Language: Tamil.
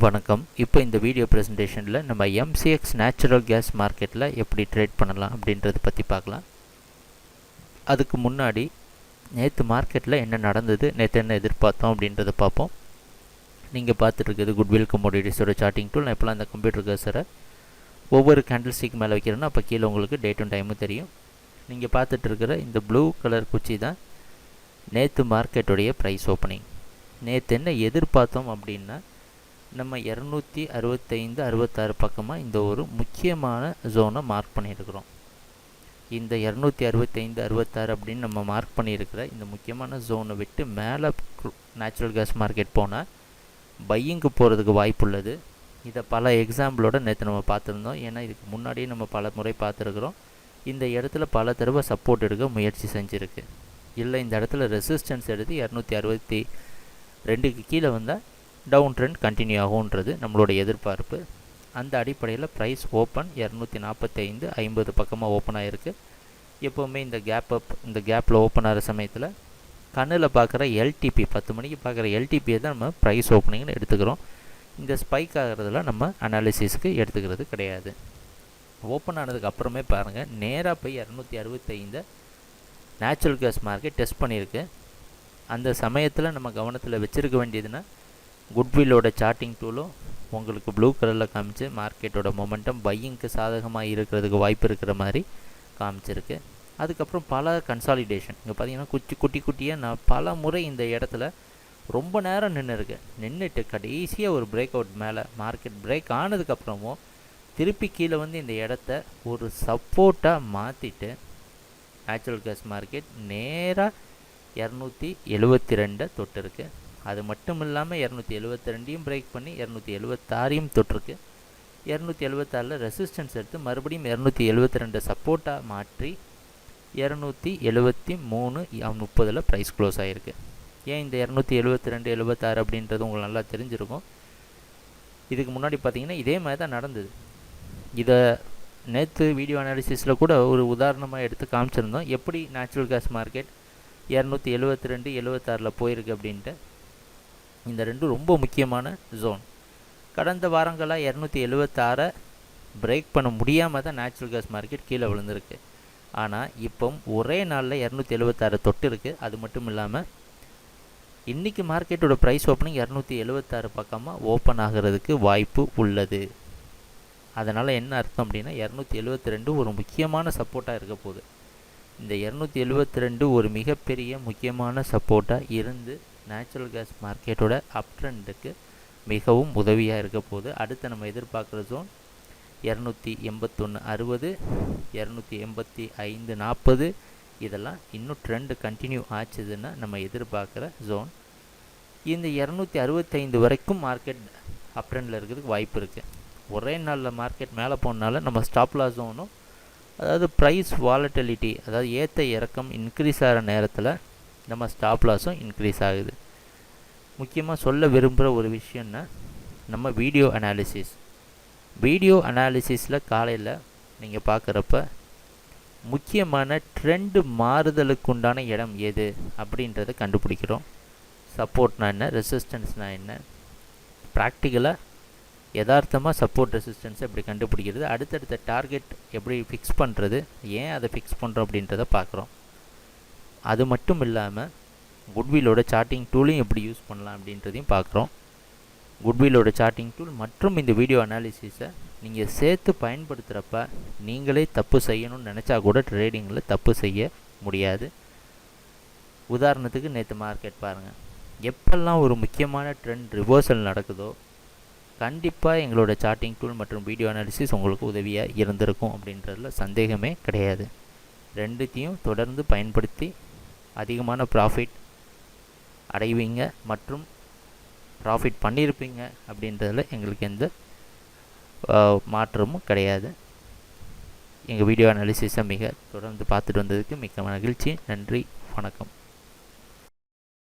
வணக்கம். இப்போ இந்த வீடியோ ப்ரெசன்டேஷனில் நம்ம MCX நேச்சுரல் கேஸ் மார்க்கெட்டில் எப்படி ட்ரேட் பண்ணலாம் அப்படின்றத பற்றி பார்க்கலாம். அதுக்கு முன்னாடி நேற்று மார்க்கெட்டில் என்ன நடந்தது, நேற்று என்ன எதிர்பார்த்தோம் அப்படின்றத பார்ப்போம். நீங்கள் பார்த்துட்டு குட்வில் கமோடிட்டிஸோட சார்ட்டிங் டூல். நான் இப்போலாம் அந்த கம்ப்யூட்டர் கர்சரை ஒவ்வொரு கேண்டில் ஸ்டிக் மேலே வைக்கிறேன்னா அப்போ கீழே உங்களுக்கு டேட்டும் டைமும் தெரியும். நீங்கள் பார்த்துட்டு இருக்கிற இந்த ப்ளூ கலர் குச்சி தான் நேற்று மார்க்கெட்டுடைய ப்ரைஸ் ஓப்பனிங். நேற்று என்ன எதிர்பார்த்தோம் அப்படின்னா, நம்ம 265 66 பக்கமாக இந்த ஒரு முக்கியமான ஜோனை மார்க் பண்ணியிருக்கிறோம். இந்த 265 66 அப்படின்னு நம்ம மார்க் பண்ணியிருக்கிற இந்த முக்கியமான ஜோனை விட்டு மேலே நேச்சுரல் கேஸ் மார்க்கெட் போனால் பையிங்கு போகிறதுக்கு வாய்ப்பு உள்ளது. இதை பல எக்ஸாம்பிளோட நேற்று நம்ம பார்த்துருந்தோம். ஏன்னா இதுக்கு முன்னாடியே நம்ம பல முறை பார்த்துருக்குறோம். இந்த இடத்துல பல தடவை சப்போர்ட் எடுக்க முயற்சி செஞ்சுருக்கு. இல்லை இந்த இடத்துல ரெசிஸ்டன்ஸ் எடுத்து 262க்கு கீழே வந்தால் டவுன் ட்ரெண்ட் கண்டினியூ ஆகுன்றது நம்மளோட எதிர்பார்ப்பு. அந்த அடிப்படையில் ப்ரைஸ் ஓப்பன் 245 50 பக்கமாக ஓப்பன் ஆகிருக்கு. எப்போவுமே இந்த கேப்பில் ஓப்பன் ஆகிற சமயத்தில் கண்ணில் பார்க்குற எல்டிபி 10 மணிக்கு பார்க்குற எல்டிபியை தான் நம்ம ப்ரைஸ் ஓப்பனிங்னு எடுத்துக்கிறோம். இந்த ஸ்பைக் ஆகிறதுல நம்ம அனாலிசிஸ்க்கு எடுத்துக்கிறது கிடையாது. ஓப்பன் ஆனதுக்கு அப்புறமே பாருங்கள், நேராக போய் 265 நேச்சுரல் கேஸ் மார்க்கெட் டெஸ்ட் பண்ணியிருக்கு. அந்த சமயத்தில் நம்ம கவனத்தில் வச்சுருக்க வேண்டியதுன்னா, குட்வில்லோட சார்ட்டிங் டூலும் உங்களுக்கு ப்ளூ கலரில் காமிச்சு மார்க்கெட்டோட மொமெண்டம் பையிங்க்கு சாதகமாக இருக்கிறதுக்கு வாய்ப்பு இருக்கிற மாதிரி காமிச்சிருக்கு. அதுக்கப்புறம் பல கன்சாலிடேஷன் இங்கே பார்த்தீங்கன்னா குட்டியாக நான் பல முறை இந்த இடத்துல ரொம்ப நேரம் நின்றுட்டு கடைசியாக ஒரு பிரேக் அவுட் மேலே மார்க்கெட் பிரேக் ஆனதுக்கப்புறமும் திருப்பி கீழே வந்து இந்த இடத்த ஒரு சப்போர்ட்டாக மாற்றிட்டு நேச்சுரல் கேஸ் மார்க்கெட் நேராக 272 தொட்டு இருக்குது. அது மட்டும் இல்லாமல் 272 பிரேக் பண்ணி 276 தொட்டிருக்கு. 276 ரெசிஸ்டன்ஸ் எடுத்து மறுபடியும் 272 சப்போர்ட்டாக மாற்றி 273.30 ப்ரைஸ் க்ளோஸ் ஆகிருக்கு. ஏன் இந்த 272 76 அப்படின்றது உங்களுக்கு நல்லா தெரிஞ்சிருக்கும். இதுக்கு முன்னாடி பார்த்தீங்கன்னா இதே மாதிரி தான் நடந்தது. இதை நேற்று வீடியோ அனாலிசிஸில் கூட ஒரு உதாரணமாக எடுத்து காமிச்சிருந்தோம், எப்படி நேச்சுரல் கேஸ் மார்க்கெட் 272 76 போயிருக்கு அப்படின்ட்டு. இந்த ரெண்டும் ரொம்ப முக்கியமான ஜோன். கடந்த வாரங்களாக 276 பிரேக் பண்ண முடியாமல் தான் நேச்சுரல் கேஸ் மார்க்கெட் கீழே விழுந்திருக்கு. ஆனால் இப்போ ஒரே நாளில் 276 தொட்டு இருக்குது. அது மட்டும் இல்லாமல் இன்றைக்கி மார்க்கெட்டோட ப்ரைஸ் ஓப்பனிங் 276 பக்கமாக ஓப்பன் ஆகிறதுக்கு வாய்ப்பு உள்ளது. அதனால் என்ன அர்த்தம் அப்படின்னா, 272 ஒரு முக்கியமான சப்போர்ட்டாக இருக்க போகுது. இந்த 272 ஒரு மிகப்பெரிய முக்கியமான சப்போர்ட்டாக இருந்து நேச்சுரல் கேஸ் மார்க்கெட்டோட அப் ட்ரெண்டுக்கு மிகவும் உதவியாக இருக்க போகுது. அடுத்து நம்ம எதிர்பார்க்குற ஜோன் 281 60 285 40. இதெல்லாம் இன்னும் ட்ரெண்டு கண்டினியூ ஆச்சுதுன்னா நம்ம எதிர்பார்க்குற ஜோன். இந்த 265 வரைக்கும் மார்க்கெட் அப் ட்ரெண்டில் இருக்கிறதுக்கு வாய்ப்பு இருக்குது. ஒரே நாளில் மார்க்கெட் மேலே போனால நம்ம ஸ்டாப் லாஸ் ஜோனும், அதாவது ப்ரைஸ் வாலட்டிலிட்டி, அதாவது ஏற்ற இறக்கம் இன்க்ரீஸ் ஆகிற நேரத்தில் நம்ம ஸ்டாப் லாஸும் இன்க்ரீஸ் ஆகுது. முக்கியமாக சொல்ல விரும்புகிற ஒரு விஷயம்னா, நம்ம வீடியோ அனாலிசிஸில் காலையில் நீங்கள் பார்க்குறப்ப முக்கியமான ட்ரெண்டு மாறுதலுக்குண்டான இடம் எது அப்படின்றத கண்டுபிடிக்கிறோம். சப்போர்ட்னா என்ன, ரெசிஸ்டன்ஸ்னால் என்ன, ப்ராக்டிக்கலாக யதார்த்தமாக சப்போர்ட் ரெசிஸ்டன்ஸை எப்படி கண்டுபிடிக்கிறது, அடுத்தடுத்த டார்கெட் எப்படி ஃபிக்ஸ் பண்ணுறது, ஏன் அதை ஃபிக்ஸ் பண்ணுறோம் அப்படின்றத பார்க்குறோம். அது மட்டும் இல்லாமல் குட்வில்லோட சார்ட்டிங் டூலையும் எப்படி யூஸ் பண்ணலாம் அப்படின்றதையும் பார்க்குறோம். குட்வில்லோட சார்ட்டிங் டூல் மற்றும் இந்த வீடியோ அனாலிசிஸை நீங்கள் சேர்த்து பயன்படுத்துகிறப்ப நீங்களே தப்பு செய்யணும்னு நினச்சா கூட ட்ரேடிங்கில் தப்பு செய்ய முடியாது. உதாரணத்துக்கு நேற்று மார்க்கெட் பாருங்கள், எப்பெல்லாம் ஒரு முக்கியமான ட்ரெண்ட் ரிவர்சல் நடக்குதோ கண்டிப்பாக எங்களோட சார்ட்டிங் டூல் மற்றும் வீடியோ அனாலிசிஸ் உங்களுக்கு உதவியாக இருந்திருக்கும் அப்படின்றதுல சந்தேகமே கிடையாது. ரெண்டுத்தையும் தொடர்ந்து பயன்படுத்தி அதிகமான ப்ராஃபிட் அடைவீங்க மற்றும் ப்ராஃபிட் பண்ணியிருப்பீங்க அப்படின்றதில் எங்களுக்கு எந்த மாற்றமும் கிடையாது. எங்கள் வீடியோ அனாலிசிஸை தொடர்ந்து பார்த்துட்டு வந்ததுக்கு மிக்க மகிழ்ச்சி. நன்றி, வணக்கம்.